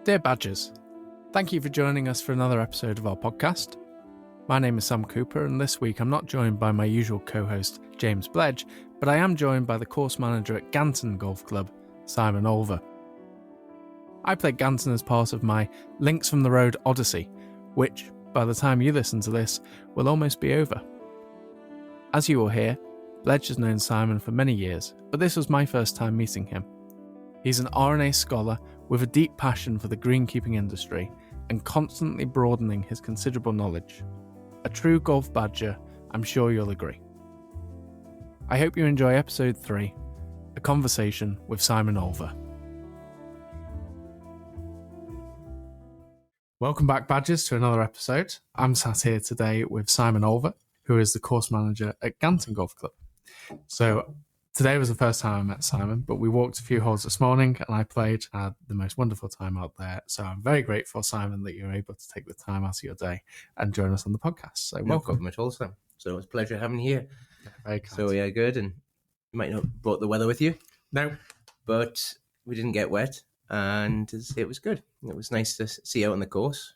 Dear Badgers, thank you for joining us for another episode of our podcast. My name is Sam Cooper, and this week I'm not joined by my usual co-host James Bledge, but I am joined by the course manager at Ganton Golf Club, Simon Olver. I played Ganton as part of my Links from the Road Odyssey, which, by the time you listen to this, will almost be over. As you will hear, Bledge has known Simon for many years, but this was my first time meeting him. He's an RNA scholar with a deep passion for the greenkeeping industry and constantly broadening his considerable knowledge. A true golf badger, I'm sure you'll agree. I hope you enjoy episode 3, a conversation with Simon Olver. Welcome back, Badgers, to another episode. I'm sat here today with Simon Olver, who is the course manager at Ganton Golf Club. So today was the first time I met Simon, but we walked a few holes this morning and I played, had the most wonderful time out there. So I'm very grateful, Simon, that you're able to take the time out of your day and join us on the podcast. So no welcome. problem at all, Sam. So it's a pleasure having you here. Very kind. So yeah, good. And you might not have brought the weather with you. No. But we didn't get wet and it was good. It was nice to see you out on the course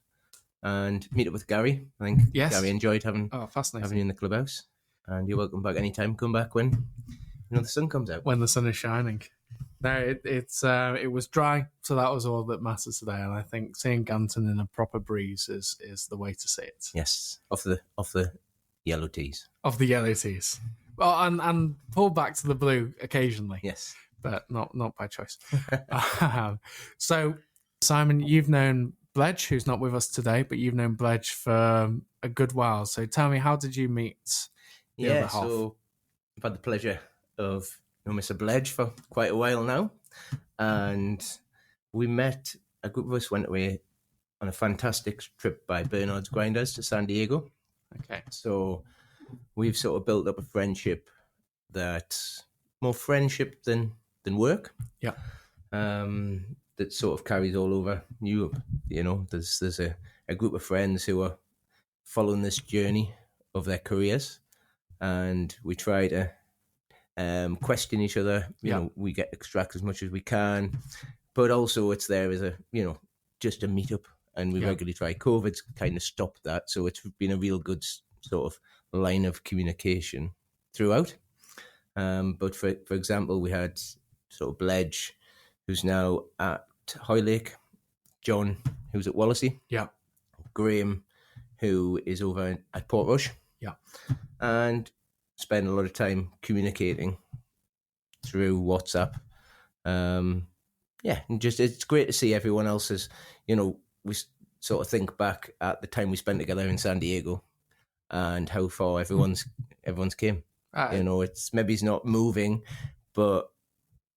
and meet up with Gary. I think Yes. Gary enjoyed having Fascinating. you in the clubhouse. And you're welcome back anytime. Come back when the sun comes out. When the sun is shining. No, it was dry, so that was all that matters today. And I think seeing Ganton in a proper breeze is the way to see it. Yes, off the yellow tees. Of the yellow tees. Well, and pull back to the blue occasionally. Yes. But not by choice. So, Simon, you've known Bledge, who's not with us today, but you've known Bledge for a good while. So tell me, how did you meet the other half? So I've had the pleasure of knowing Mr. Bledge for quite a while now. And we met, a group of us went away on a fantastic trip by Bernard's Grinders to San Diego. Okay. So we've sort of built up a friendship that's more friendship than work. Yeah. That sort of carries all over Europe. You know, there's a group of friends who are following this journey of their careers, and we try to question each other. You know, we extract as much as we can, but also it's there as just a meetup, and we regularly try. COVID's kind of stopped that, so it's been a real good sort of line of communication throughout. But for example, we had sort of Bledge, who's now at Hoylake, John, who's at Wallasey, Graham, who is over at Portrush, and spend a lot of time communicating through WhatsApp. And just it's great to see everyone else's. We sort of think back at the time we spent together in San Diego and how far everyone's came. It's maybe it's not moving, but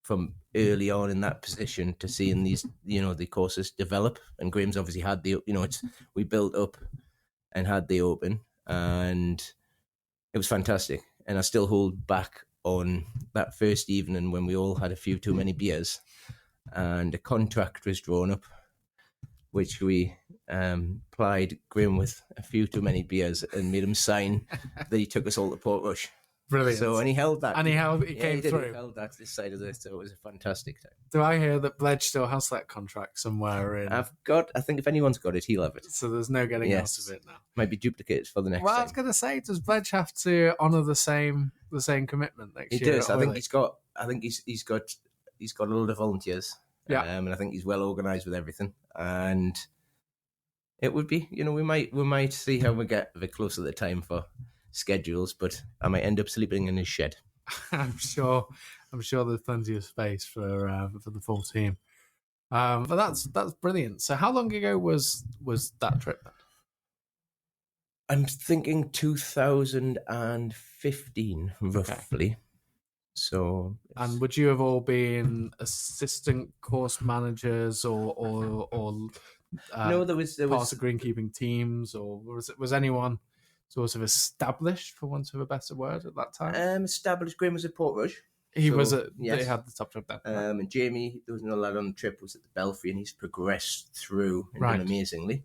from early on in that position to seeing these, the courses develop, and Graham's obviously had we built up and had the open, and it was fantastic. And I still hold back on that first evening when we all had a few too many beers and a contract was drawn up, which we plied Graham with a few too many beers and made him sign that he took us all to Portrush. Brilliant. So, and he held that. And he came through. He held that this side of this, so it was a fantastic time. Do I hear that Bledge still has that contract somewhere in? I think if anyone's got it, he'll have it. So there's no getting out of it now. Might be duplicated for the next Well, time. I was going to say, does Bledge have to honour the same commitment next year? He does. I think he's got a lot of volunteers. Yeah. And I think he's well organised with everything. And it would be, we might see how we get a bit closer to the time for schedules, but I might end up sleeping in his shed. I'm sure there's plenty of space for the full team. But that's brilliant. So how long ago was that trip then? I'm thinking 2015, roughly. Okay. So, and would you have all been assistant course managers or no? There was part of greenkeeping teams, or was anyone sort of established, for want of a better word, at that time? Established. Graham was at Portrush. He Yes. They had the top job then. And Jamie, there was another lad on the trip, was at the Belfry, and he's progressed through and done amazingly.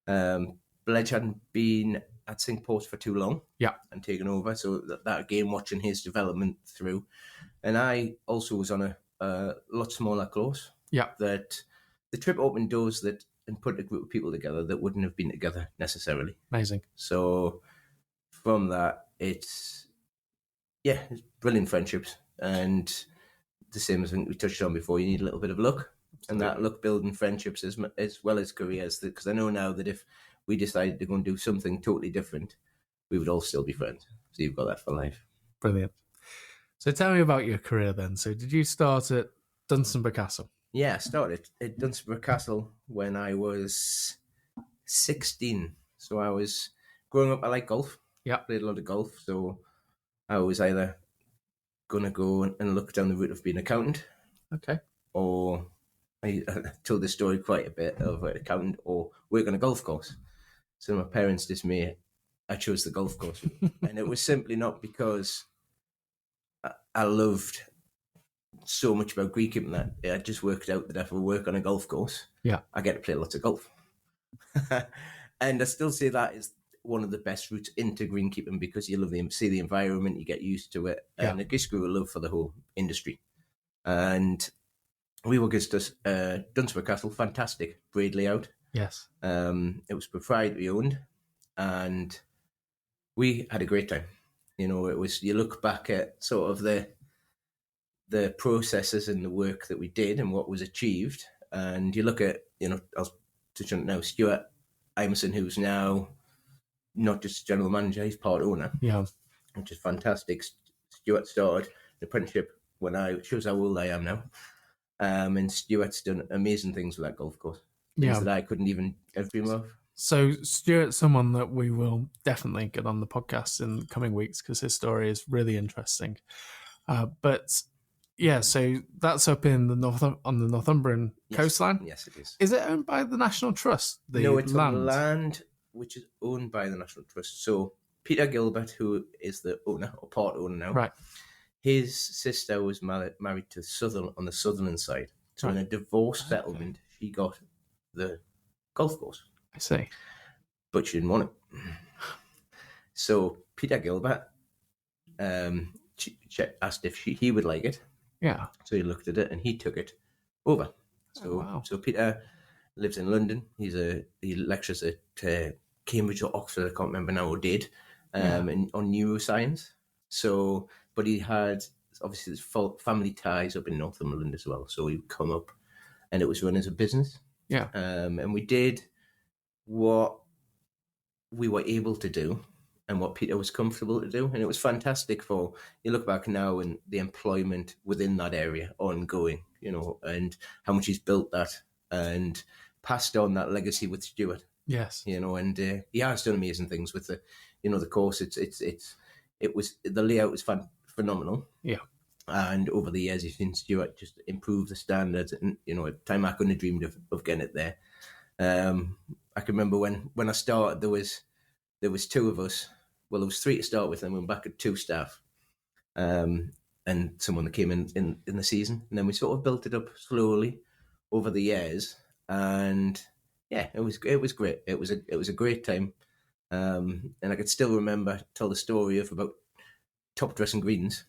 Bledge hadn't been at Singport for too long, and taken over. So that again, watching his development through, and I also was on a lot smaller course, that the trip opened doors and put a group of people together that wouldn't have been together necessarily. Amazing. So from that, it's brilliant friendships, and the same as we touched on before. You need a little bit of luck, and that luck building friendships as well as careers. Because I know now that if we decided to go and do something totally different, we would all still be friends. So you've got that for life. Brilliant. So tell me about your career then. So did you start at Dunstanburgh Castle? Yeah, I started at Dunstanburgh Castle when I was 16. So I was growing up. I like golf. Yeah. Played a lot of golf. So I was either going to go and look down the route of being an accountant. Okay. Or I told this story quite a bit of an accountant or work on a golf course. So my parents' dismay, I chose the golf course. And it was simply not because I loved so much about greenkeeping that I just worked out that if I work on a golf course, I get to play lots of golf. And I still say that is one of the best routes into greenkeeping because you see the environment, you get used to it, and it gives you a love for the whole industry. And we were just Dunstanburgh Castle, fantastic braid layout. Yes. It was proprietary owned, and we had a great time. You know, it was, you look back at sort of the processes and the work that we did and what was achieved, and you look at, you know, I'll touch on it now, Stuart Imeson, who's now not just general manager, he's part owner. Yeah. Which is fantastic. Stuart started the apprenticeship shows how old I am now. And Stuart's done amazing things with that golf course. Things that I couldn't even ever dream of. So Stuart's someone that we will definitely get on the podcast in the coming weeks because his story is really interesting. But yeah, so that's up in the on the Northumbrian coastline. Yes, it is. Is it owned by the National Trust? No, it's land which is owned by the National Trust. So Peter Gilbert, who is the owner or part owner now, right? His sister was married to on the Sutherland side. So in a divorce settlement, she got the golf course. I see. But she didn't want it. So Peter Gilbert she asked if he would like it. Yeah. So he looked at it and he took it over. So So Peter lives in London. He lectures at Cambridge or Oxford, I can't remember now, or did, on neuroscience. So, but he had obviously this family ties up in Northumberland as well. So he would come up, and it was run as a business. Yeah. And we did what we were able to do and what Peter was comfortable to do. And it was fantastic for, you look back now and the employment within that area ongoing, you know, and how much he's built that and passed on that legacy with Stuart. Yes. You know, and he has done amazing things with the, you know, the course. It was, the layout was phenomenal. Yeah. And over the years, you've seen Stuart just improve the standards. And, you know, at the time I couldn't have dreamed of getting it there. I can remember when I started, there was two of us. Well, there was three to start with, and we went back at 2 staff, and someone that came in the season, and then we sort of built it up slowly over the years, and yeah, it was great. It was a great time, and I could still tell the story of about top dressing greens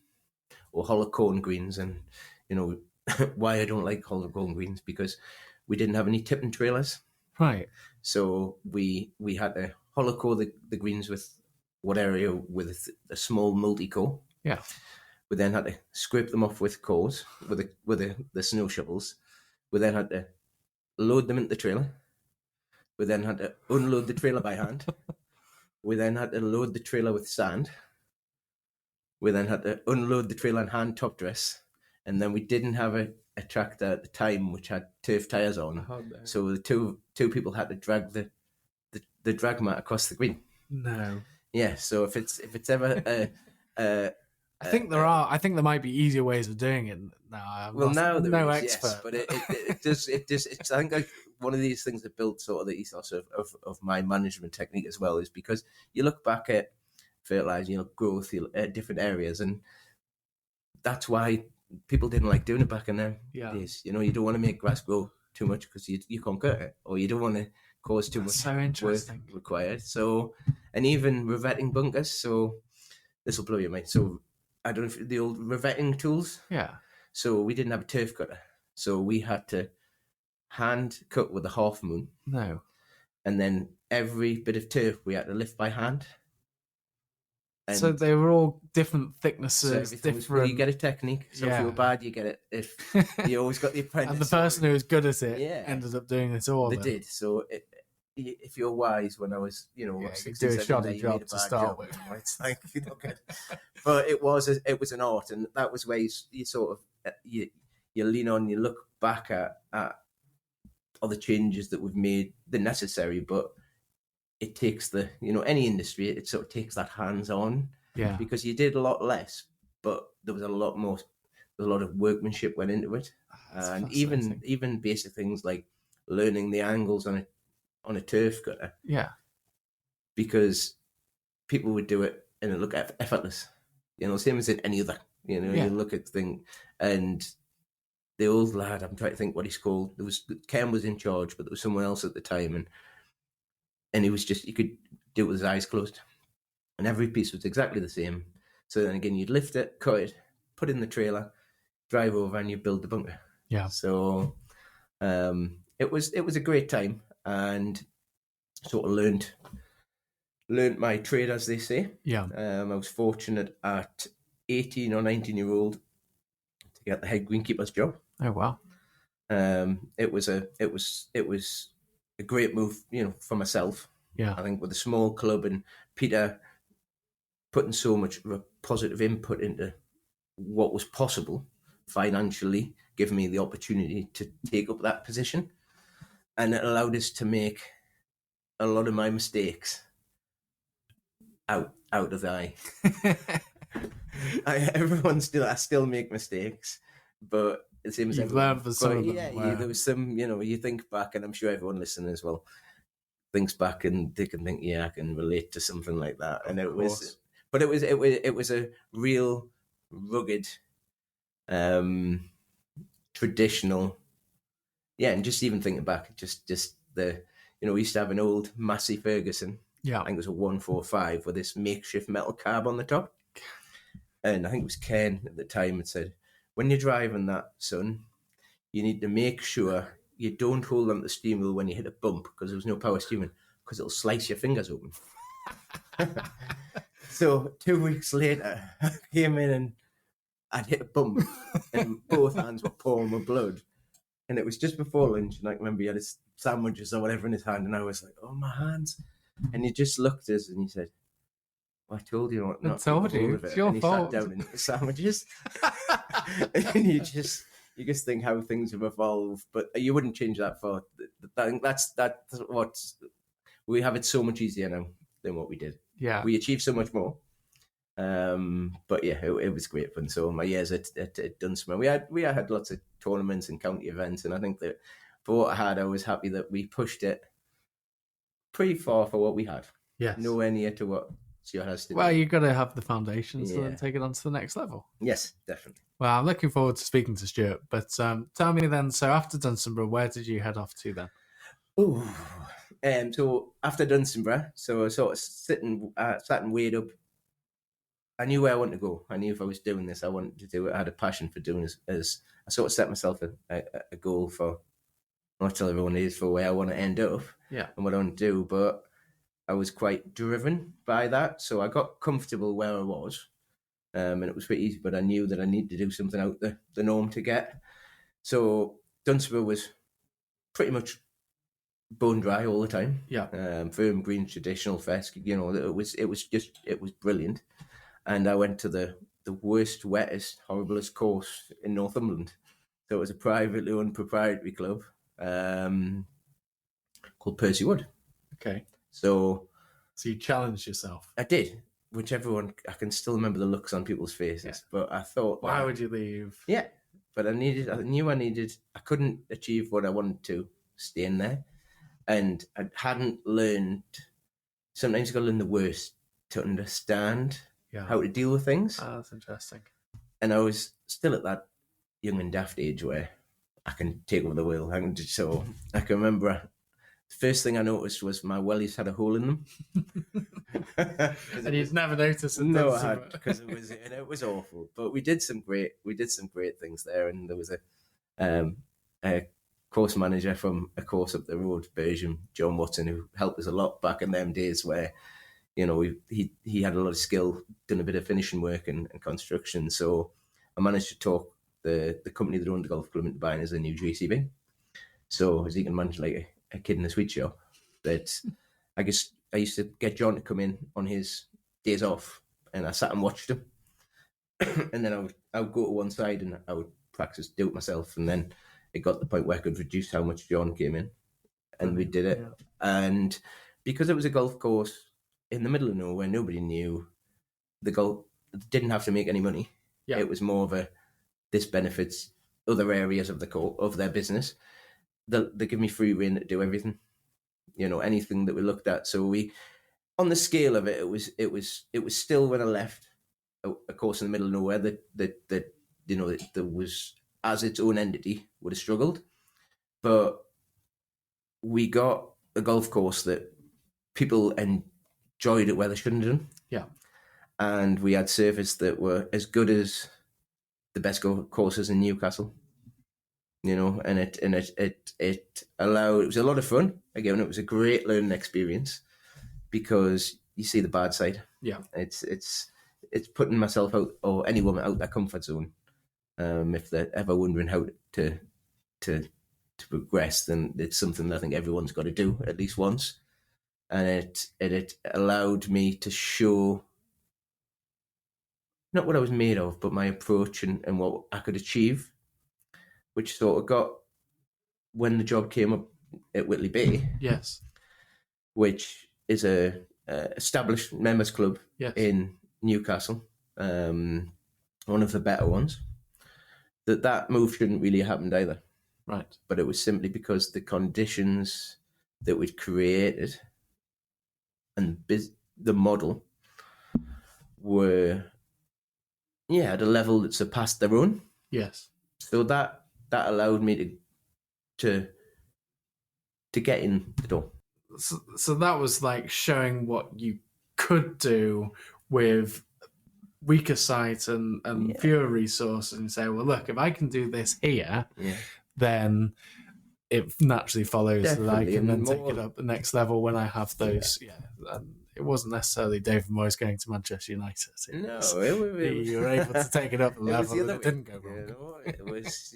or hollow cone greens, and you know why I don't like hollow cone greens, because we didn't have any tipping trailers. Right. So we had to hollow core the greens with a small multi-core. Yeah. We then had to scrape them off with cores with the snow shovels. We then had to load them into the trailer. We then had to unload the trailer by hand. We then had to load the trailer with sand. We then had to unload the trailer and hand top dress. And then we didn't have a tractor at the time which had turf tyres on. Oh, no. So the two people had to drag the drag mat across the green. No. Yeah, so if it's ever I think there might be easier ways of doing it. Now there no is, expert. yes, but it's I think like one of these things that built sort of the ethos of my management technique as well, is because you look back at fertilizer, you know, growth, different areas, and that's why people didn't like doing it back in their days. You know, you don't want to make grass grow too much because you can't cut it, or you don't want to cause too much work required. So, and even revetting bunkers. So this will blow your mind. So I don't know if the old revetting tools. Yeah. So we didn't have a turf cutter. So we had to hand cut with a half moon. No. And then every bit of turf we had to lift by hand. And so they were all different so thicknesses, everything was, different. you get a technique. So if you were bad, you get it. If you always got the apprentice. And the person who was good at it ended up doing it all. They did. So if you're wise, when I was, 16, do a 17, shoddy you job made a to bad start job. with. It's like, good. But it was an art, and that was where you sort of you lean on, you look back at all the changes that we've made. They're necessary, but it takes any industry, it sort of takes that hands-on. Yeah. Because you did a lot less, but there was a lot more. A lot of workmanship went into it, and even basic things like learning the angles on a turf cutter. Yeah. Because people would do it and it looked effortless. Same as in any other. You look at thing, and the old lad, I'm trying to think what he's called. Ken was in charge, but there was someone else at the time, and he was he could do it with his eyes closed, and every piece was exactly the same. So then again, you'd lift it, cut it, put it in the trailer, drive over, and you build the bunker. Yeah. So it was a great time, and sort of learned my trade, as they say. Yeah. I was fortunate at 18 or 19-year-old to get the head greenkeeper's job. Oh wow. It was a great move, for myself. Yeah. I think with a small club and Peter putting so much positive input into what was possible financially, giving me the opportunity to take up that position, and it allowed us to make a lot of my mistakes out of the eye. I still make mistakes, but it seems you've learned for some of them. Yeah, there was some, you think back, and I'm sure everyone listening as well thinks back, and they can think, I can relate to something like that. And it was a real rugged, traditional, and just even thinking back, just the, we used to have an old Massey Ferguson. Yeah. I think it was a 145 with this makeshift metal cab on the top. And I think it was Ken at the time that said, when you're driving that, son, you need to make sure you don't hold on to the steering wheel when you hit a bump, because there was no power steering, because it'll slice your fingers open. So 2 weeks later, I came in and I'd hit a bump and both hands were pouring with blood. And it was just before lunch, and I remember he had his sandwiches or whatever in his hand, and I was like, oh, my hands. And he just looked at us and he said, well, I told you not to hold of it. It's your fault. He sat down and ate the sandwiches. And you just think how things have evolved, but you wouldn't change that for. I think that's what we have. It so much easier now than what we did. Yeah, we achieved so much more. But yeah, it was great fun. So my years at Dunstable, we had lots of tournaments and county events, and I think that for what I had, I was happy that we pushed it pretty far for what we had. Yes, nowhere near to what Stuart has to do. Well, you've got to have the foundations to then take it on to the next level. Yes, definitely. Well, I'm looking forward to speaking to Stuart. But tell me then, so after Dunstable, where did you head off to then? So after Dunstable, so I was sort of sat and weighed up. I knew where I wanted to go. I knew if I was doing this, I wanted to do it. I had a passion for doing this. As I sort of set myself a goal for, not tell everyone it is, for where I want to end up and what I want to do. But I was quite driven by that. So I got comfortable where I was. And it was pretty easy, but I knew that I needed to do something out the norm to get. So Dunstable was pretty much bone dry all the time. Yeah. Firm green traditional fest. It was brilliant. And I went to the worst, wettest, horriblest course in Northumberland. So it was a privately owned proprietary club called Percy Wood. Okay. So you challenged yourself. I did. Which everyone, I can still remember the looks on people's faces, but I thought, why would you leave? Yeah, but I couldn't achieve what I wanted to staying there, and I hadn't learned. Sometimes you got to learn the worst to understand how to deal with things. Oh, that's interesting. And I was still at that young and daft age where I can take over the world. So I can remember. The first thing I noticed was my wellies had a hole in them. And you'd never noticed it. No, I had, because it was awful. But we did some great things there, and there was a course manager from a course up the road, Bersham, John Watson, who helped us a lot back in them days where, he had a lot of skill, done a bit of finishing work and construction. So I managed to talk the company that owned the golf club into buying us a new JCB. So as you can imagine, like a kid in a sweet shop, that I used to get John to come in on his days off, and I sat and watched him. And then I would go to one side and I would practice, do it myself. And then it got to the point where I could reduce how much John came in, and we did it. Yeah. And because it was a golf course in the middle of nowhere, nobody knew the golf, didn't have to make any money. Yeah. It was more of this benefits other areas of their business. They give me free rein to do everything, anything that we looked at. So on the scale of it, it was still, when I left a course in the middle of nowhere that was, as its own entity, would have struggled. But we got a golf course that people enjoyed it where they shouldn't have done. Yeah. And we had surface that were as good as the best courses in Newcastle. And it allowed, it was a lot of fun. Again, it was a great learning experience because you see the bad side. Yeah. It's putting myself out, or any woman out, their comfort zone. If they're ever wondering how to progress, then it's something that I think everyone's got to do at least once. And it allowed me to show not what I was made of, but my approach and what I could achieve, which sort of got, when the job came up at Whitley Bay. Yes. Which is a established members club. Yes. In Newcastle, one of the better ones. That move shouldn't really have happened either. Right. But it was simply because the conditions that we'd created and the model were, at a level that surpassed their own. Yes. So that allowed me to get in the door. So that was like showing what you could do with weaker sight and fewer resources, and say, well, look, if I can do this here, then it naturally follows that I can then take it up the next level when I have those. Yeah. It wasn't necessarily David Moyes going to Manchester United. You were able to take it up a level and it didn't go wrong. It's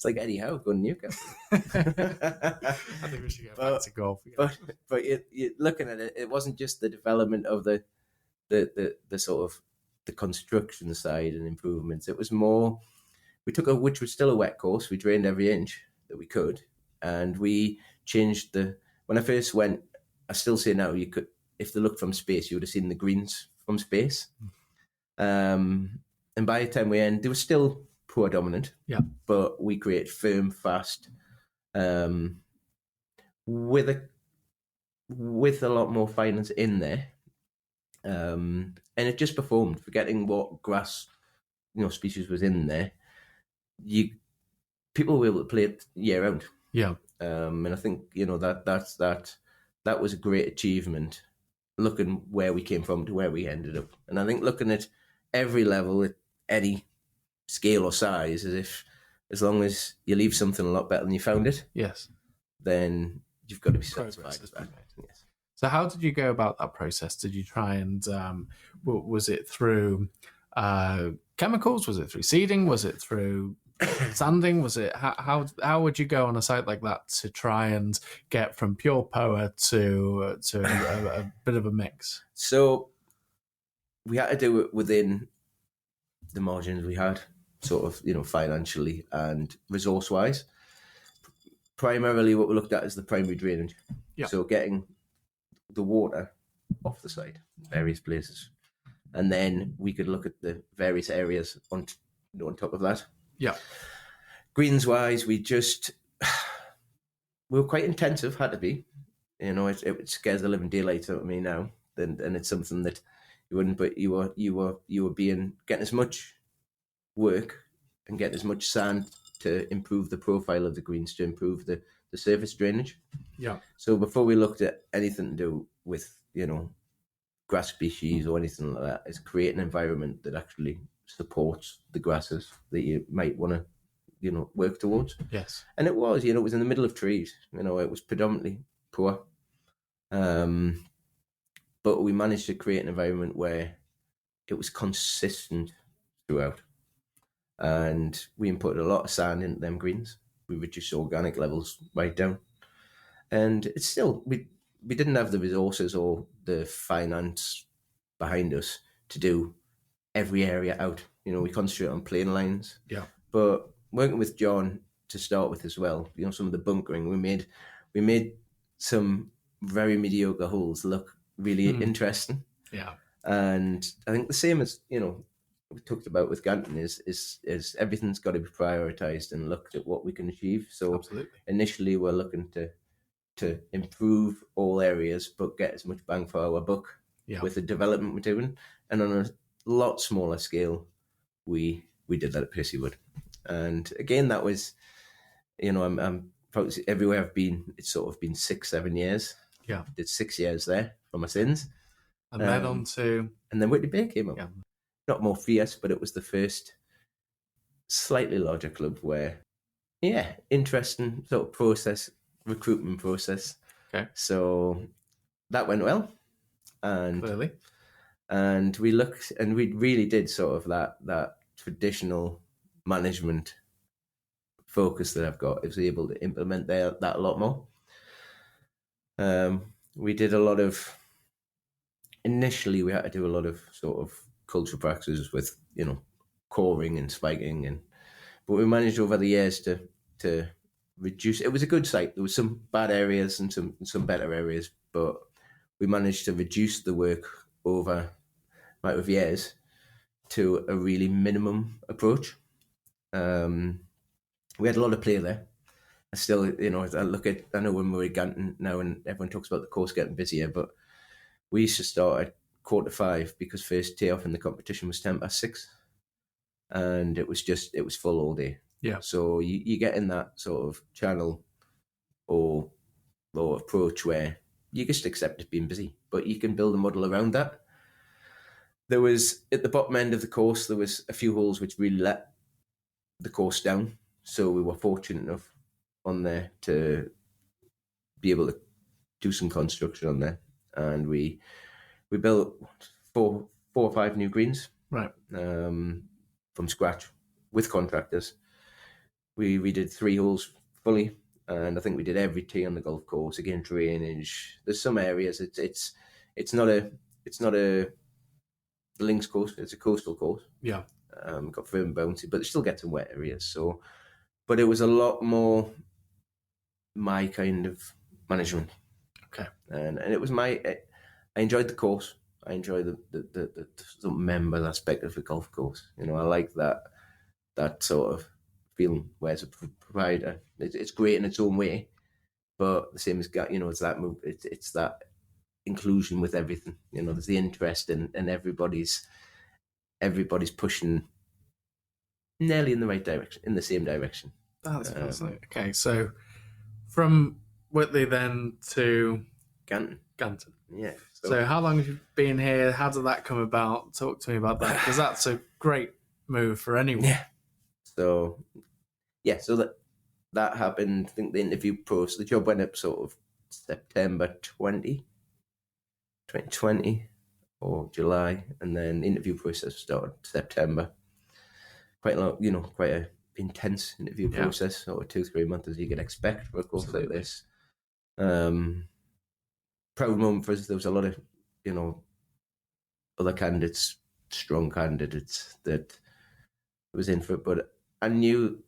like Eddie Howe going to Newcastle. I think we should go back to golf. But you're looking at it, it wasn't just the development of the sort of the construction side and improvements. It was more, which was still a wet course. We drained every inch that we could, and we changed when I first went, I still say now, you could, if they looked from space, you would have seen the greens from space. And by the time we end, they were still poor dominant. Yeah. But we create firm, fast, with a lot more finance in there. And it just performed, forgetting what grass, species was in there. People were able to play it year round. Yeah. And I think, that was a great achievement, looking where we came from to where we ended up. And I think looking at every level, at any scale or size, as long as you leave something a lot better than you found it, yes, then you've got to be satisfied with that. Yes. So how did you go about that process? Did you try and, was it through chemicals? Was it through seeding? Was it through sanding? Was it, how would you go on a site like that to try and get from pure POA to a bit of a mix? So we had to do it within the margins we had, sort of, financially and resource-wise. Primarily what we looked at is the primary drainage. Yeah. So getting the water off the site, various places. And then we could look at the various areas on top of that. Yeah. Greens-wise, we were quite intensive, had to be. It scares the living daylights out of me now. And it's something that you wouldn't, but you were getting as much work and getting as much sand to improve the profile of the greens, to improve the surface drainage. Yeah. So before we looked at anything to do with, grass species or anything like that, is create an environment that actually supports the grasses that you might want to work towards. Yes. And it was, it was in the middle of trees. It was predominantly poor. But we managed to create an environment where it was consistent throughout. And we inputted a lot of sand into them greens. We reduced organic levels right down. And it's still, we didn't have the resources or the finance behind us to do every area out. We concentrate on plane lines. Yeah. But working with John to start with as well, some of the bunkering, we made some very mediocre holes look really interesting. Yeah. And I think the same as, we talked about with Ganton is everything's got to be prioritized and looked at what we can achieve. So Absolutely. Initially we're looking to improve all areas, but get as much bang for our buck with the development we're doing. And on a lot smaller scale, we did that at Percywood. And again, that was, I'm probably everywhere I've been, it's sort of been 6-7 years. Yeah. Did 6 years there for my sins. And then on to... And then Whitley Bay came up. Yeah. Not more fierce, but it was the first slightly larger club where, interesting sort of recruitment process. Okay. So that went well. And clearly. And we looked, and we really did sort of that traditional management focus that I've got. I was able to implement that a lot more. We did a lot of, initially we had to do a lot of sort of cultural practices with, coring and spiking, but we managed over the years to reduce. It was a good site. There was some bad areas and some better areas, but we managed to reduce the work over a matter of years to a really minimum approach. We had a lot of play there. I still, I know when we were at Ganton now and everyone talks about the course getting busier, but we used to start at 4:45 because first tee off in the competition was 6:10. And it was full all day. Yeah. So you get in that sort of channel or approach where you just accept it being busy, but you can build a model around that. There was, at the bottom end of the course, there was a few holes which really let the course down. So we were fortunate enough on there to be able to do some construction on there. And we built four or five new greens. Right. From scratch with contractors. We did 3 holes fully, and I think we did every tee on the golf course. Again, drainage. There's some areas it's not a links course. It's a coastal course. Yeah. Got firm bouncy, but it still gets some wet areas. So, but it was a lot more my kind of management. Okay. And it was I enjoyed the course. I enjoy the member aspect of the golf course. I like that sort of feeling where as a provider, it's great in its own way, but the same as it's that move. It's that inclusion with everything. There's the interest and everybody's pushing nearly in the right direction, in the same direction. That's fascinating. Okay, so from Whitley then to Ganton. Yeah. So how long have you been here? How did that come about? Talk to me about that, because that's a great move for anyone. Yeah. So that happened. I think the interview process, the job went up sort of September 2020 or July, and then the interview process started September. Quite a lot, quite a intense interview process, sort of 2-3 months as you can expect for a course like this. Proud moment for us. There was a lot of, other candidates, strong candidates that was in for it, but I knew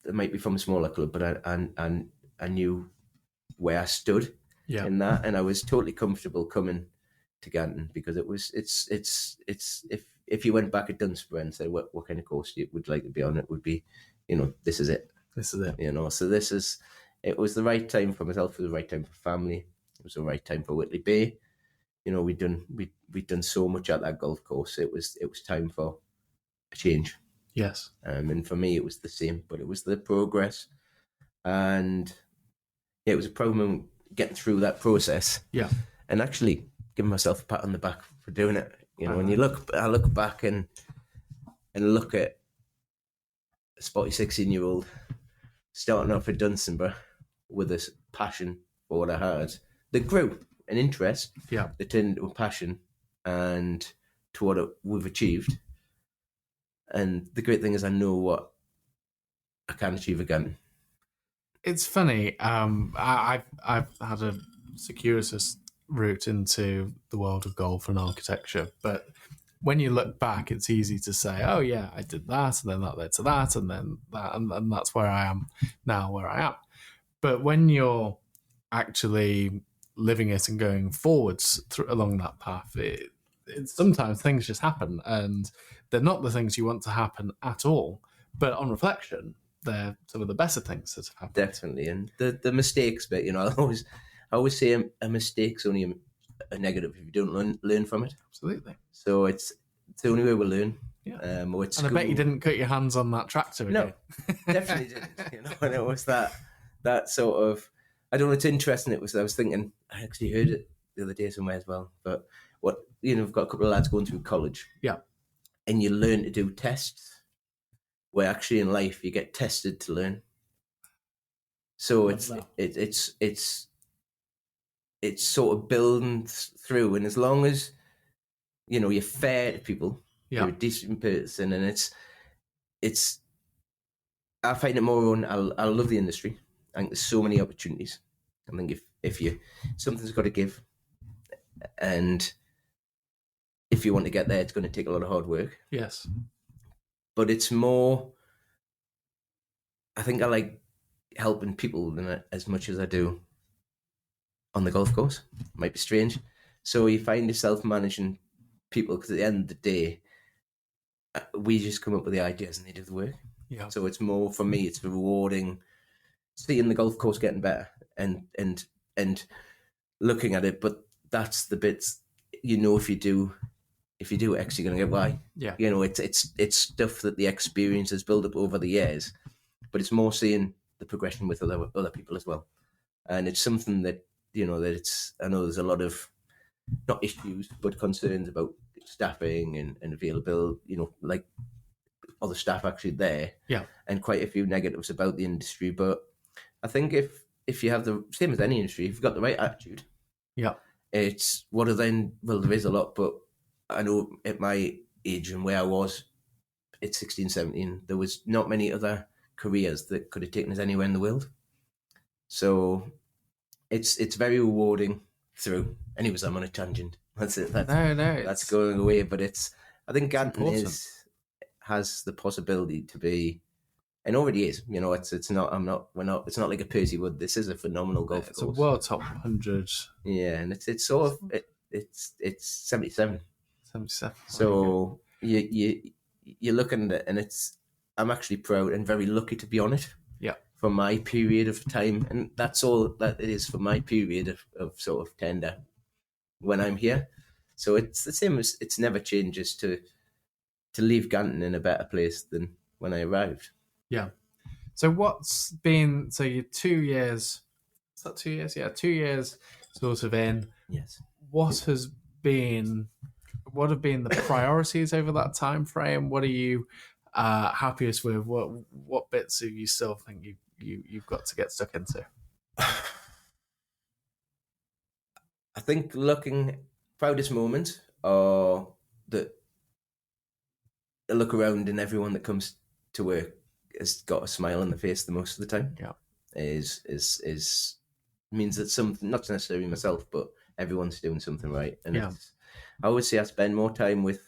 it might be from a smaller club, but I knew where I stood in that, and I was totally comfortable coming to Ganton because it's if you went back at Dunsborough and said what kind of course you would like to be on, it would be, this is it. So it was the right time for myself, it was the right time for family. It was the right time for Whitley Bay. We'd done so much at that golf course. It was time for a change. Yes. And for me, it was the same, but it was the progress, and it was a proud moment getting through that process. Yeah. And actually giving myself a pat on the back for doing it. When I look back and look at a spotty 16-year-old starting off at Dunstanburgh with this passion for what I had that grew an interest that turned into a passion and to what we've achieved. And the great thing is I know what I can achieve again. It's funny. I've had a circuitous route into the world of golf and architecture, but when you look back, it's easy to say, "Oh yeah, I did that, and then that led to that, and then that, and that's where I am now, where I am." But when you're actually living it and going forwards along that path, sometimes things just happen, and they're not the things you want to happen at all. But on reflection, they're some of the better things that have happened. Definitely, and the mistakes bit, I always say a mistake's only a negative if you don't learn from it. Absolutely. So it's the only way we'll learn. Yeah. And I bet you didn't cut your hands on that tractor again. No, definitely didn't. And it was that sort of. I don't know. It's interesting. I was thinking. I actually heard it the other day somewhere as well. But we've got a couple of lads going through college. Yeah. And you learn to do tests, where actually in life you get tested to learn. So it's sort of building through, and as long as you're fair to people, you're a decent person, and it's. I find it more on. I love the industry. I think there's so many opportunities. I think if something's got to give, and if you want to get there, it's going to take a lot of hard work. Yes, but it's more. I think I like helping people as much as I do on the golf course. It might be strange. So you find yourself managing people because at the end of the day, we just come up with the ideas and they do the work. Yeah. So it's more, for me, it's rewarding seeing the golf course getting better and looking at it. But that's the bits, if you do X, you're going to get Y. Yeah. It's stuff that the experience has built up over the years, but it's more seeing the progression with other people as well. And it's something that, I know there's a lot of, not issues, but concerns about staffing and availability, like other staff actually there. Yeah. And quite a few negatives about the industry. But I think if you have the same as any industry, if you've got the right attitude, it's what are then, well, there is a lot, but I know at my age and where I was at 16, 17, there was not many other careers that could have taken us anywhere in the world. So it's very rewarding through. Anyways, I'm on a tangent. That's it. That's going away. But I think Ganton has the possibility to be, and already is. It's not. It's not like a Percy Wood. This is a phenomenal golf course. It's a world top 100. Yeah, and it's sort of it's 77. 77. So you're looking at it, and I'm actually proud and very lucky to be on it. Yeah. For my period of time, and that's all that it is for my period of sort of tender when I'm here. So it's the same as it's never changes to leave Ganton in a better place than when I arrived. Yeah. So you're 2 years, is that 2 years? Yeah, 2 years sort of in. Yes. What have been the priorities over that time frame? What are you happiest with? What bits do you still think you've got to get stuck into? I think proudest moments are that I look around and everyone that comes to work has got a smile on the face the most of the time. Yeah. Is means that something, not necessarily myself, but everyone's doing something right. And I always say I spend more time with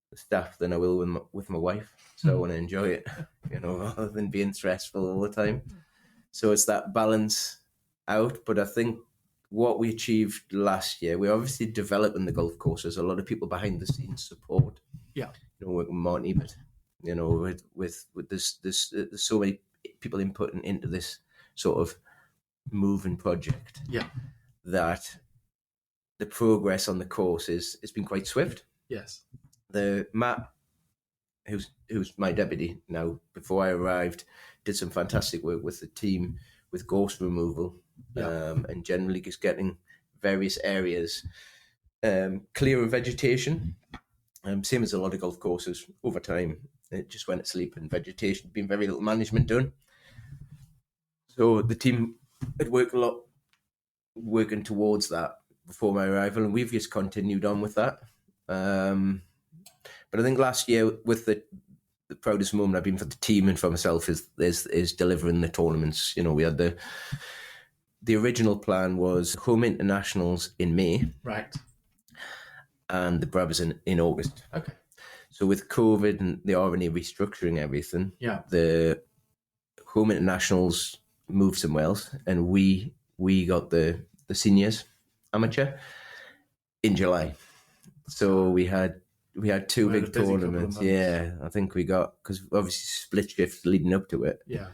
the staff than I will with my wife. So I want to enjoy it, rather than being stressful all the time. So it's that balance out. But I think what we achieved last year, we're obviously developing the golf courses. A lot of people behind the scenes support. Yeah. With Marty, but with there's so many people inputting into this sort of moving project. Yeah. That the progress on the course has been quite swift. Yes. The Matt, who's my deputy now, before I arrived, did some fantastic work with the team with gorse removal, and generally just getting various areas clear of vegetation. Same as a lot of golf courses over time, It just went to sleep, and vegetation had been very little management done. So the team had worked a lot working towards that before my arrival, and we've just continued on with that. But I think last year, with the proudest moment I've been for the team and for myself is delivering the tournaments. We had the original plan was home internationals in May, Right. and the Brothers in August. Okay. So with COVID and the RNA restructuring everything, the home internationals moved somewhere else, and we got the seniors amateur in July. So we had two big tournaments. Yeah, I think we got, because obviously split shift leading up to it. Yeah.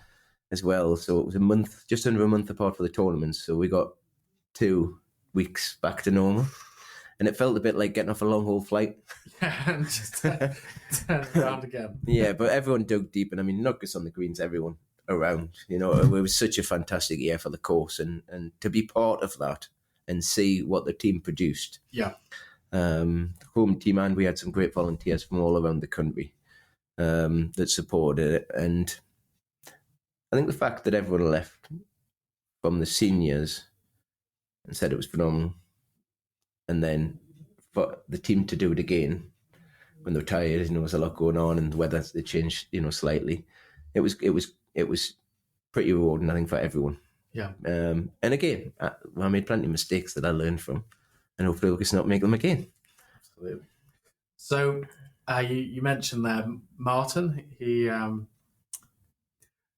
As well. So it was just under a month apart for the tournaments. So we got 2 weeks back to normal. And it felt a bit like getting off a long haul flight. Yeah, and just turn around again. Yeah, but everyone dug deep. And I mean, not just on the greens, everyone around. It was such a fantastic year for the course. And to be part of that and see what the team produced. Yeah. The home team, and we had some great volunteers from all around the country that supported it. And I think the fact that everyone left from the seniors and said it was phenomenal, and then for the team to do it again when they were tired, there was a lot going on, and the weather they changed, slightly. It was pretty rewarding, I think, for everyone. Yeah. And again, I made plenty of mistakes that I learned from, and hopefully we can not make them again. Absolutely. So you mentioned there Martin.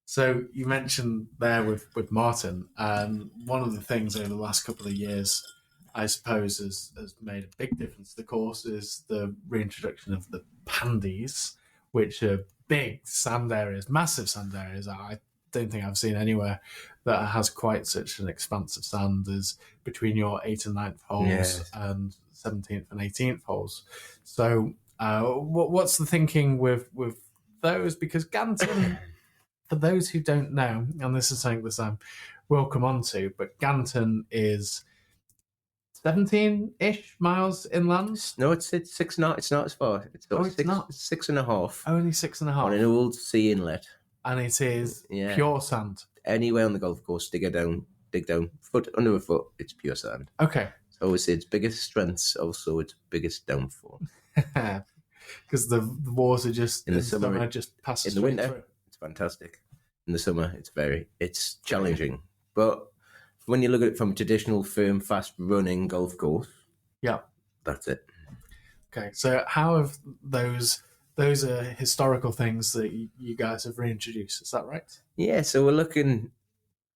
So you mentioned there with Martin, one of the things over the last couple of years, I suppose, has made a big difference to the course is the reintroduction of the pandies, which are big sand areas, massive sand areas. I don't think I've seen anywhere that has quite such an expanse of sand as between your 8th and 9th holes and 17th and 18th holes. So what's the thinking with those? Because Ganton... For those who don't know, and this is something that we'll come on to, but Ganton is 17-ish miles inland. No, it's 6 not. It's not as far. It's not 6.5. Only 6.5 on an old sea inlet, and it is pure sand. Anywhere on the golf course, dig down, foot under a foot. It's pure sand. Okay. So it's its biggest strengths, also its biggest downfall. Because the water just in the summer just passes. In the winter, through. It's fantastic. In the summer, it's challenging. But when you look at it from a traditional, firm, fast-running golf course, that's it. Okay, so how have those are historical things that you guys have reintroduced? Is that right? Yeah. So we're looking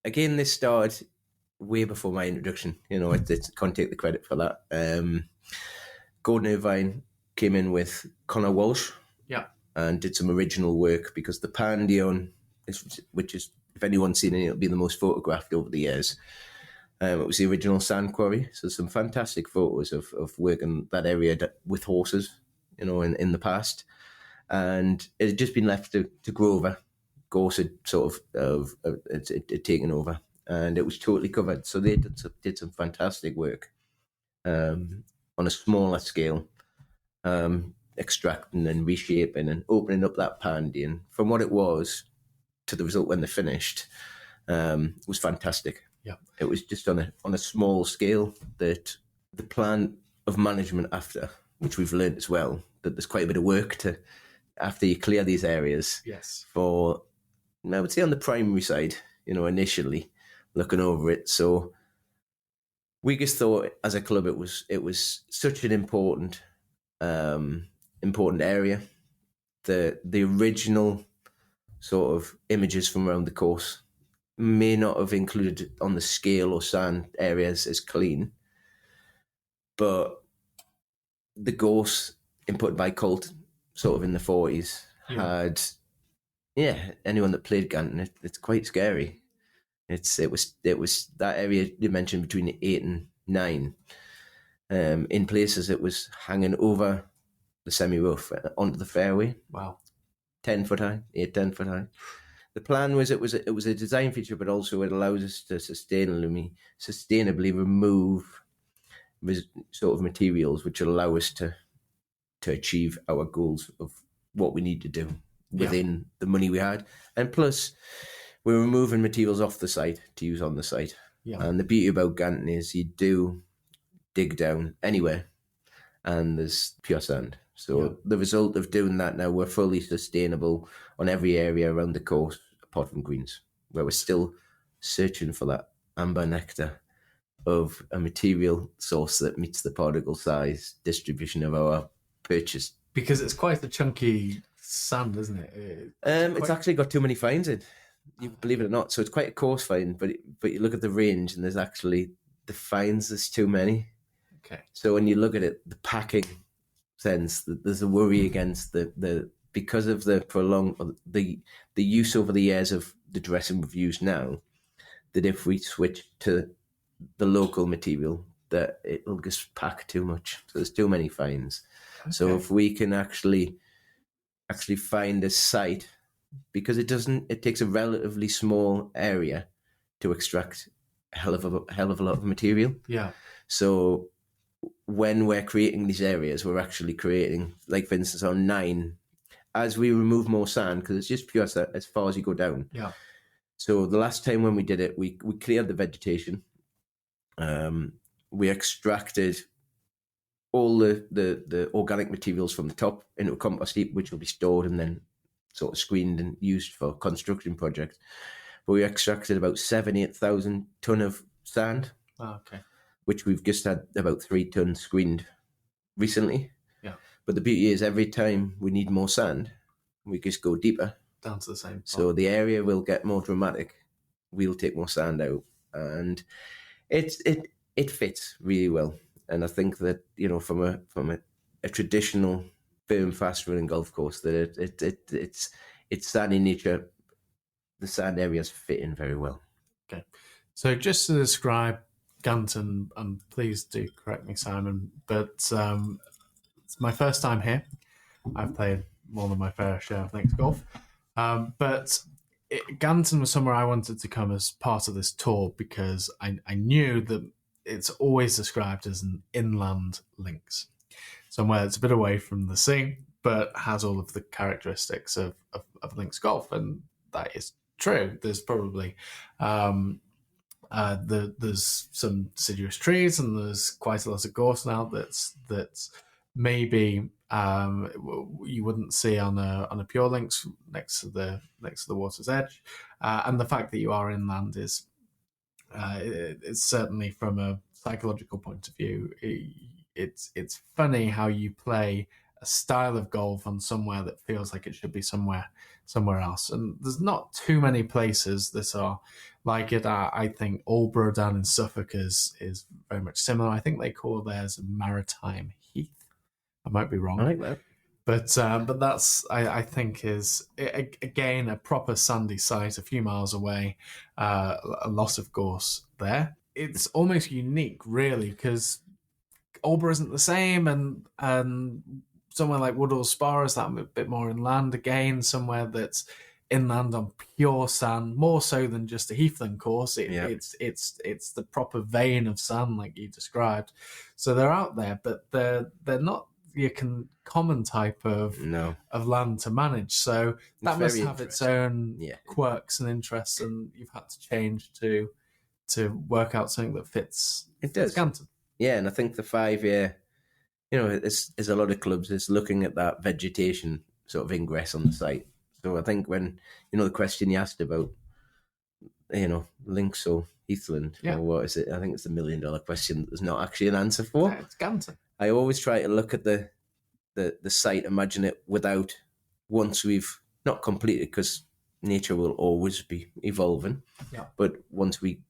again. This started way before my introduction. I can't take the credit for that. Gordon Irvine came in with Connor Walsh, and did some original work, because the Pandion, which is, if anyone's seen it, it'll be the most photographed over the years. It was the original sand quarry, so some fantastic photos of working that area with horses, in the past, and it had just been left to grow over. Gorse had sort of it taken over, and it was totally covered. So they did some fantastic work on a smaller scale, extracting and reshaping and opening up that pandy, and from what it was to the result when they finished, was fantastic. Yeah, it was just on a small scale. That the plan of management after, which we've learned as well, that there's quite a bit of work to after you clear these areas. Yes, for I would say on the primary side, initially looking over it. So we just thought as a club it was such an important area. The original sort of images from around the course may not have included on the scale or sand areas as clean, but the gorse input by Colt sort of in the 40s had anyone that played Ganton, it's quite scary. It was that area you mentioned between 8 and 9. In places it was hanging over the semi-rough onto the fairway. Wow. 10 foot high, 10 foot high. The plan was it was a design feature, but also it allows us to sustainably remove sort of materials which allow us to achieve our goals of what we need to do. within the money we had. And plus, we're removing materials off the site to use on the site. Yeah. And the beauty about Ganton is you do dig down anywhere and there's pure sand. So the result of doing that now, we're fully sustainable on every area around the coast, apart from greens, where we're still searching for that amber nectar of a material source that meets the particle size distribution of our purchase. Because it's quite a chunky sand, isn't it? It's actually got too many fines in. You believe it or not. So it's quite a coarse fine, but you look at the range and there's actually the fines. There's too many. Okay. So when you look at it, the packing sense, there's a worry against the because of the prolonged the use over the years of the dressing we've used now, that if we switch to the local material, that it'll just pack too much. So there's too many fines. Okay. So if we can actually find a site, because it takes a relatively small area to extract a hell of a lot of material. Yeah. So when we're creating these areas, we're actually creating, like for instance, on 9, as we remove more sand, because it's just pure sand as far as you go down. Yeah. So the last time when we did it, we cleared the vegetation. We extracted all the organic materials from the top into a compost heap, which will be stored and then sort of screened and used for construction projects. But we extracted about 8,000 ton of sand. Oh, okay. Which we've just had about 3 tons screened recently. Yeah. But the beauty is, every time we need more sand, we just go deeper. Down to the same spot. So the area will get more dramatic. We'll take more sand out. And it fits really well. And I think that, from a traditional firm, fast running golf course, that it's sand in nature. The sand areas fit in very well. Okay. So just to describe Ganton, and please do correct me, Simon, but it's my first time here. I've played more than my fair share of links golf. But Ganton was somewhere I wanted to come as part of this tour because I knew that it's always described as an inland links, somewhere that's a bit away from the sea, but has all of the characteristics of links golf, and that is true. There's probably there's some deciduous trees and there's quite a lot of gorse now that's maybe you wouldn't see on a pure links next to the water's edge, and the fact that you are inland is it's certainly, from a psychological point of view, it's funny how you play a style of golf on somewhere that feels like it should be somewhere else, and there's not too many places that are like it. I think Olver down in Suffolk is very much similar. I think they call theirs a maritime heath. I might be wrong. I like that. But that's, I think, is again a proper sandy site a few miles away, a lot of gorse there. It's almost unique, really, because Olver isn't the same, and somewhere like Woodall Spa is that a bit more inland again, somewhere that's inland on pure sand, more so than just a heathland course. It's the proper vein of sand like you described. So they're out there, but they're not your common type of land to manage. So that must have its own quirks and interests, and you've had to change to work out something that fits. It does. Ganton. Yeah, and I think the 5-year, there's a lot of clubs is looking at that vegetation sort of ingress on the site. So I think when, the question you asked about, links or heathland, or what is it? I think it's the $1 million question that there's not actually an answer for. Yeah, it's Ganton. I always try to look at the site, imagine it without, once we've not completed, because nature will always be evolving. Yeah. But once we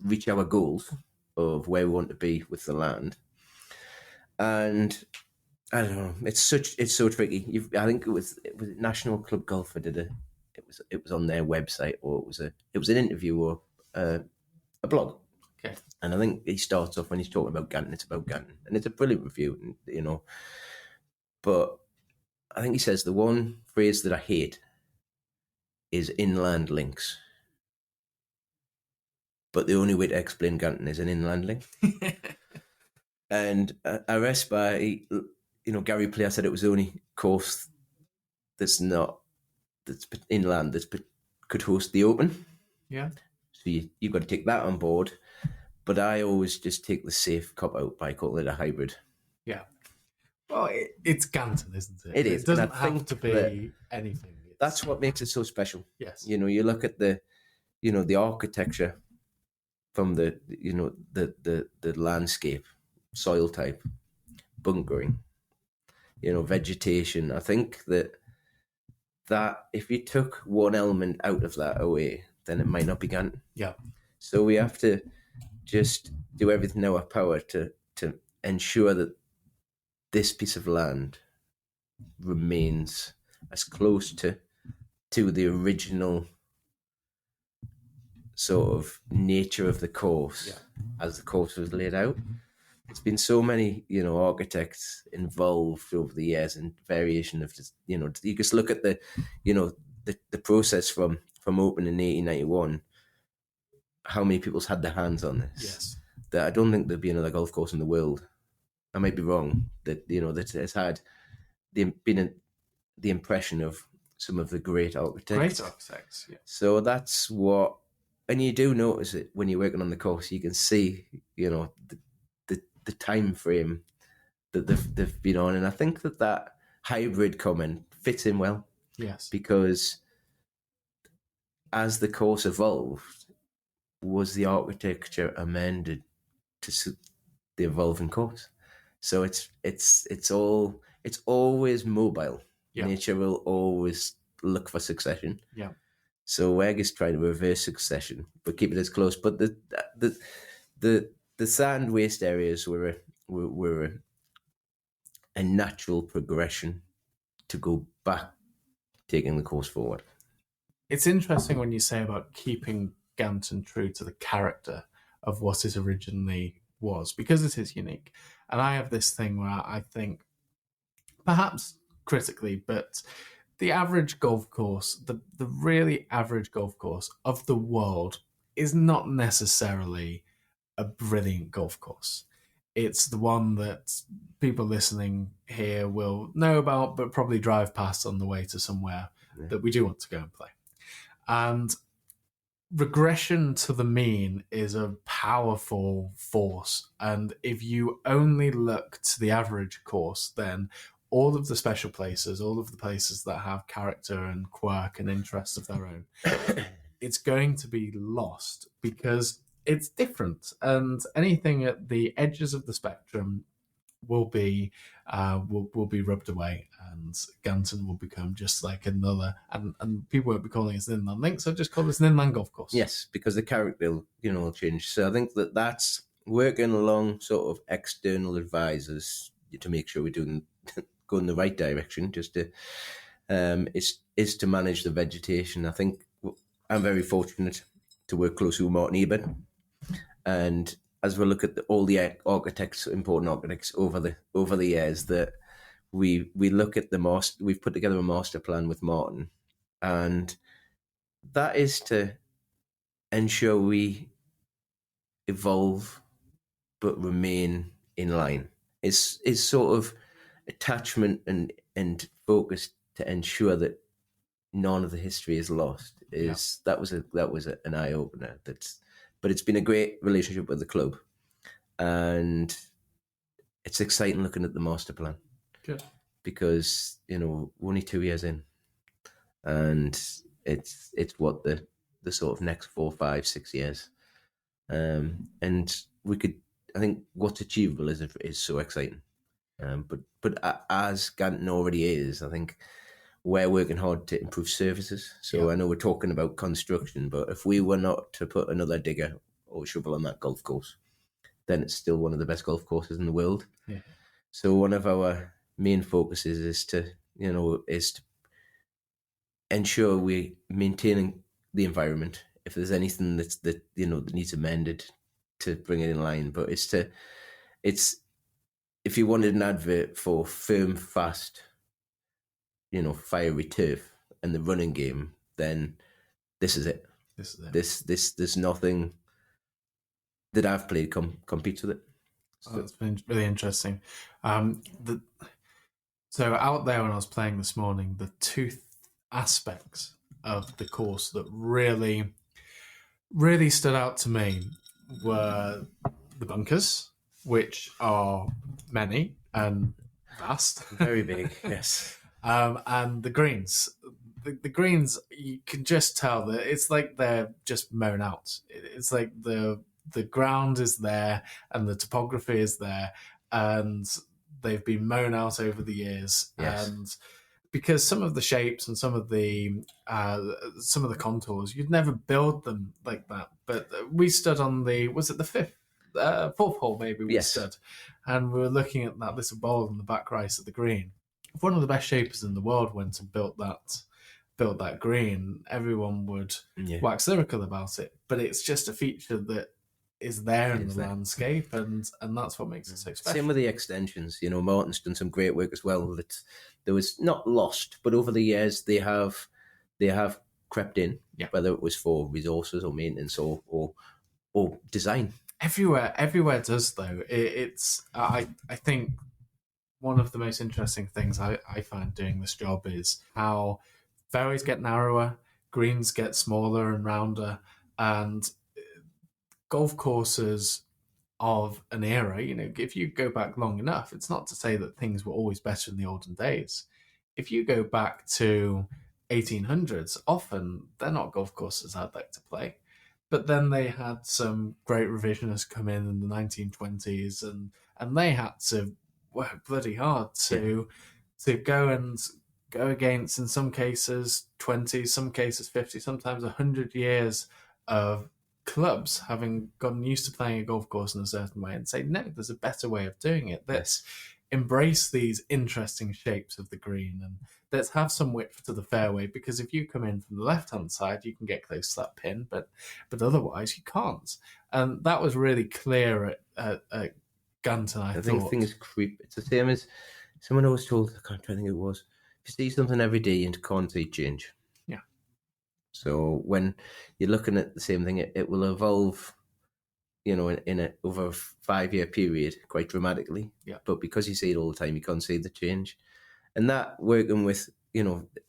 reach our goals of where we want to be with the land, and I don't know, it's so tricky. I think it was National Club Golfer did it was on their website, or it was an interview or a blog. Okay. And I think he starts off when he's talking about Ganton, it's about Ganton. And it's a brilliant review, But I think he says the one phrase that I hate is inland links. But the only way to explain Ganton is an inland link. And I rest by, Gary Player said it was the only course that's not that's inland could host the Open. Yeah. So you've got to take that on board. But I always just take the safe cop out by calling it a hybrid. Yeah. Well, it's Ganton, isn't it? It is. It doesn't have to be anything. That's what makes it so special. Yes. You look at the architecture from the landscape, soil type, bunkering, vegetation. I think that if you took one element out of that away, then it might not be Ganton. Yeah. So we have to just do everything in our power to ensure that this piece of land remains as close to the original sort of nature of the course as the course was laid out. There's been so many, architects involved over the years and variation of just, you just look at the process from opening in 1891. How many people's had their hands on this? Yes. That I don't think there'd be another golf course in the world. I might be wrong. That that has had the impression of some of the great architects. Great architects. Yeah. So that's what, and you do notice it when you're working on the course. You can see, the time frame that they've been on, and I think that hybrid comment fits in well. Yes. Because as the course evolved, was the architecture amended to suit the evolving course. So it's always mobile. Yeah. Nature will always look for succession. Yeah. So we're just trying to reverse succession, but keep it as close. But the sand waste areas were a natural progression to go back, taking the course forward. It's interesting when you say about keeping Ganton true to the character of what it originally was, because it is unique. And I have this thing where I think, perhaps critically, but the average golf course, the really average golf course of the world, is not necessarily a brilliant golf course. It's the one that people listening here will know about, but probably drive past on the way to somewhere that we do want to go and play. And regression to the mean is a powerful force. And if you only look to the average course, then all of the special places, all of the places that have character and quirk and interest of their own, it's going to be lost because it's different. And anything at the edges of the spectrum will be rubbed away, and Ganton will become just like another, and people won't be calling it an inland link, so just call it an inland golf course. Yes, because the character will change. So I think that's working along sort of external advisors to make sure we're go in the right direction. Just to is to manage the vegetation. I think I'm very fortunate to work closely with Martin Ebert, and as we look at all the important architects over the years, that we look at we've put together a master plan with Martin, and that is to ensure we evolve but remain in line. It's sort of attachment and focus to ensure that none of the history is lost. That was an eye opener. But it's been a great relationship with the club, and it's exciting looking at the master plan. Good. Because we're only 2 years in, and it's what the sort of next 4, 5, 6 years, and we could. I think what's achievable is so exciting. But as Ganton already is, I think we're working hard to improve services. So I know we're talking about construction, but if we were not to put another digger or shovel on that golf course, then it's still one of the best golf courses in the world. Yeah. So one of our main focuses is to ensure we're maintaining the environment. If there's anything that needs amended, to bring it in line. But it's if you wanted an advert for firm, fast, fiery turf and the running game, then this is it. There's nothing that I've played competes with it. So it's been really interesting. So out there when I was playing this morning, aspects of the course that really stood out to me were the bunkers, which are many and vast. Very big, yes. And the greens. The greens, you can just tell that it's like they're just mown out. It's like the ground is there and the topography is there, and they've been mown out over the years. Yes. And because some of the shapes and some of the contours, you'd never build them like that. But we stood on was it the fourth hole maybe we stood, and we were looking at that little bowl in the back right of the green. If one of the best shapers in the world went and built that green, everyone would wax lyrical about it. But it's just a feature that is there in the landscape, and that's what makes it so special. Same with the extensions. Martin's done some great work as well. That there was not lost, but over the years they have crept in, whether it was for resources or maintenance or design. Everywhere does though. I think one of the most interesting things I find doing this job is how fairways get narrower, greens get smaller and rounder, and golf courses of an era, if you go back long enough, it's not to say that things were always better in the olden days. If you go back to 1800s, often they're not golf courses I'd like to play. But then they had some great revisionists come in the 1920s, and they had to work bloody hard to go against, in some cases 20, some cases 50, sometimes 100 years of clubs having gotten used to playing a golf course in a certain way, and say, no, there's a better way of doing it. Let's embrace these interesting shapes of the green, and let's have some width to the fairway, because if you come in from the left-hand side, you can get close to that pin, but otherwise you can't. And that was really clear at Ganton, I thought. think things creep. It's the same as someone always told, I can't think it was, if you see something every day and can't see change. Yeah. So when you're looking at the same thing, it will evolve, in over a 5-year period quite dramatically. Yeah. But because you see it all the time, you can't see the change. And that, working with,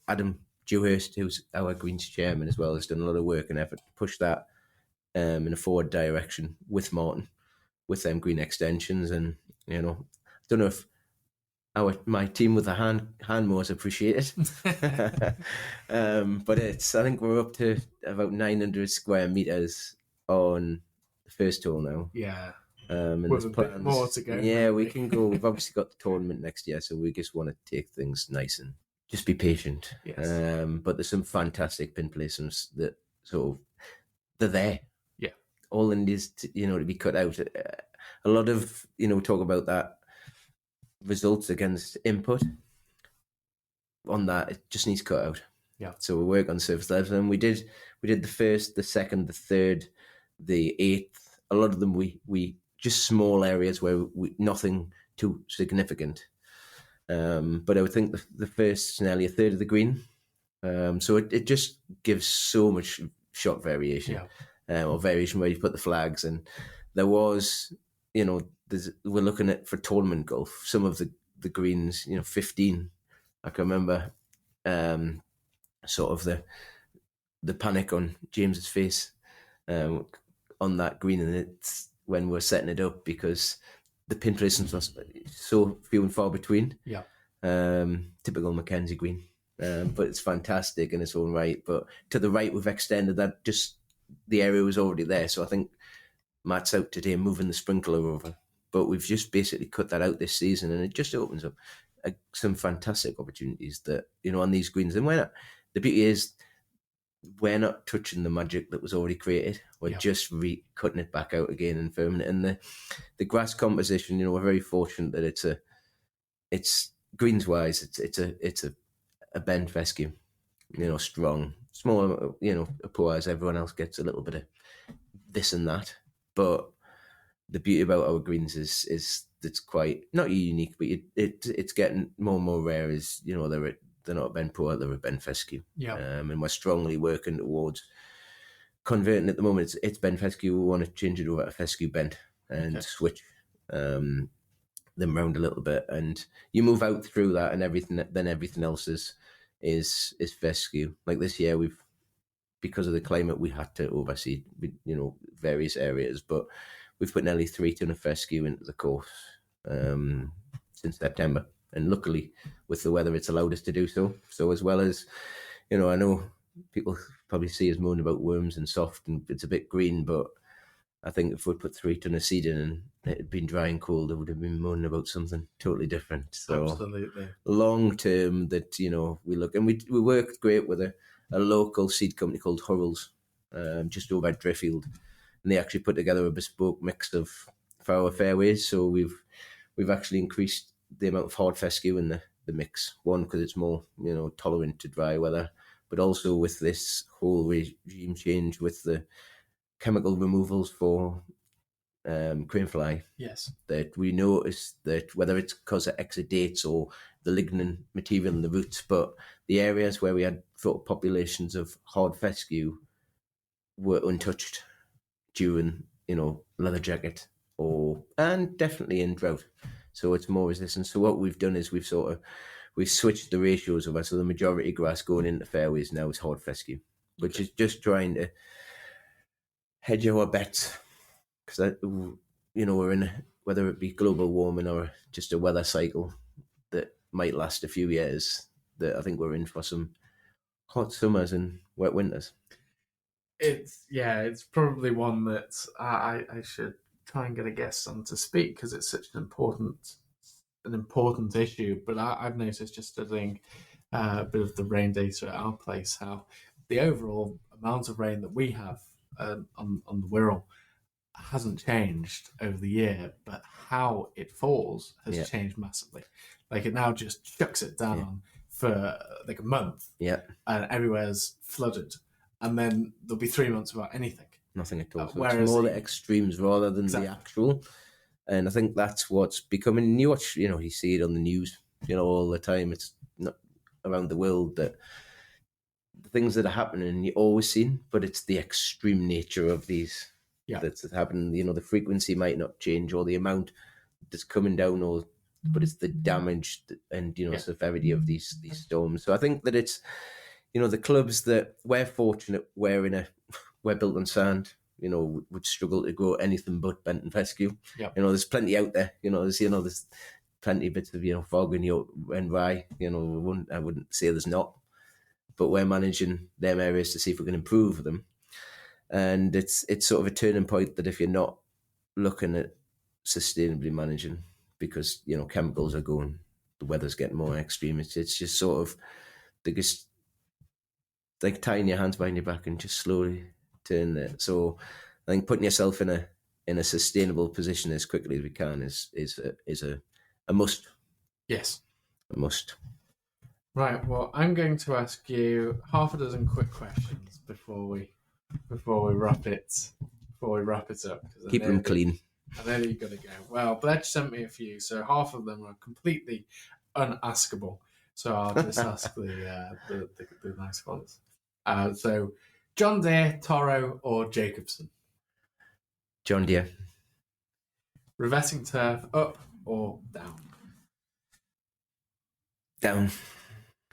Adam Dewhurst, who's our Greens chairman as well, has done a lot of work and effort to push that in a forward direction with Martin, with them green extensions. And, I don't know if my team with the hand mowers appreciate it. But I think we're up to about 900 square meters on the first hole now. Yeah. And with a bit more to go. Yeah, we can go. We've obviously got the tournament next year, so we just want to take things nice and just be patient. Yes. But there's some fantastic pin placements that they're there. Yeah. All in is to be cut out. A lot of talk about that results against input. On that, it just needs cut out. Yeah. So we work on surface levels, and we did the first, the second, the third, the eighth. A lot of them we just small areas where nothing too significant. But I would think the first is nearly a third of the green. So it just gives so much shot variation, or variation where you put the flags. And there was, we're looking at for tournament golf, some of the greens, 15. I can remember sort of the panic on James's face on that green, and it's when we're setting it up because the pin placements are so few and far between. Yeah. Typical Mackenzie green. But it's fantastic in its own right. But to the right, we've extended that. Just the area was already there. So I think Matt's out today moving the sprinkler over. But we've just basically cut that out this season, and it just opens up some fantastic opportunities that, on these greens. And the beauty is, we're not touching the magic that was already created. We're just cutting it back out again and firming it. And the grass composition, we're very fortunate that it's greens wise, it's a bend fescue, strong, small, poor as everyone else gets a little bit of this and that. But the beauty about our greens is it's quite not unique, but it's getting more and more rare. Is they're not a bend poor, they're a bend fescue. Yeah. And we're strongly working towards converting at the moment. It's bend fescue. We want to change it over to fescue bend and switch them round a little bit. And you move out through that, and everything else is is fescue. Like this year, because of the climate, we had to overseed, various areas, but we've put nearly 3 ton of fescue into the course since September. And luckily, with the weather, it's allowed us to do so. So as well as, I know people probably see us moaning about worms and soft, and it's a bit green, but I think if we'd put 3 ton of seed in and it had been dry and cold, I would have been moaning about something totally different. So Absolutely. long term, that we look, and we worked great with a local seed company called Hurrell's, just over at Driffield, and they actually put together a bespoke mix for our fairways. So we've actually increased the amount of hard fescue in the mix. One, because it's more tolerant to dry weather, but also with this whole regime change with the chemical removals for crane fly. Yes. That we noticed that whether it's because of exudates or the lignin material in the roots, but the areas where we had populations of hard fescue were untouched during leather jacket and definitely in drought. So it's more resistant. So what we've done is we've switched the ratios of us. So the majority grass going into fairways now is hard fescue, which is just trying to hedge our bets, because we're in, whether it be global warming or just a weather cycle that might last a few years, that I think we're in for some hot summers and wet winters. It's probably one that I should try and get a guest on to speak, because it's such an important issue. But I've noticed, just studying a bit of the rain data at our place, how the overall amount of rain that we have on the Wirral hasn't changed over the year, but how it falls has changed massively. Like, it now just chucks it down for like a month, and everywhere's flooded, and then there'll be 3 months without anything. Nothing at all. So it's more the extremes rather than the actual. And I think that's what's becoming. You watch, you see it on the news, all the time. It's not around the world, that the things that are happening, you always see, but it's the extreme nature of these that's happening. The frequency might not change, or the amount that's coming down, but it's the damage and severity of these storms. So I think that it's the clubs that we're fortunate, we're built on sand. Would struggle to grow anything but bent and fescue. There's plenty out there. There's plenty of bits of fog and rye. I wouldn't say there's not, but we're managing them areas to see if we can improve them. And it's sort of a turning point, that if you're not looking at sustainably managing, because chemicals are going, the weather's getting more extreme. It's just sort of just like tying your hands behind your back and just slowly turn it. So I think putting yourself in a sustainable position as quickly as we can is a must. Yes, a must. Right. Well, I'm going to ask you half a dozen quick questions before we wrap it up. Keep them clean. I know that you've got to go. Well, Bledge sent me a few, so half of them are completely unaskable. So I'll just ask the nice ones. So, John Deere, Toro, or Jacobson? John Deere. Revetting turf, up or down? Down.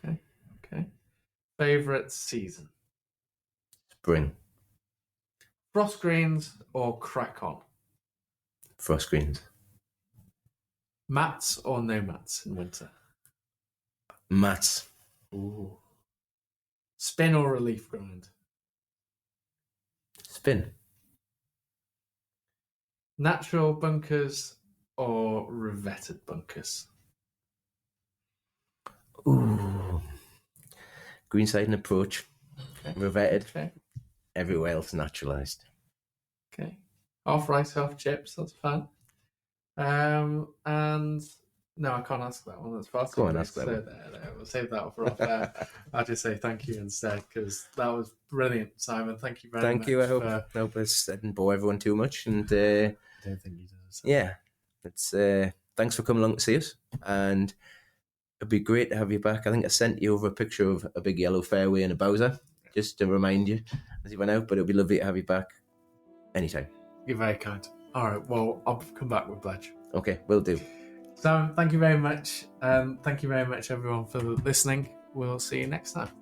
Okay. Favourite season? Spring. Frost greens or crack on? Frost greens. Mats or no mats in winter? Mats. Ooh. Spin or relief grind? Spin. Natural bunkers or revetted bunkers? Ooh. Greenside and approach. Okay. Revetted. Okay. Everywhere else naturalised. Okay. Half rice, half chips. That's fun. And no, I can't ask that one. That's fast. Go on, ask that one. We'll save that one for off air. I'll just say thank you instead, because that was brilliant, Simon. Thank you very much. Thank you. I hope I didn't bore everyone too much. And I don't think you did. So. Yeah, it's thanks for coming along to see us, and it'd be great to have you back. I think I sent you over a picture of a big yellow fairway and a Bowser, just to remind you as you went out. But it'd be lovely to have you back anytime. You're very kind. All right, well, I'll come back with Bledge. Okay, will do. So, thank you very much. Thank you very much, everyone, for listening. we'll see you next time.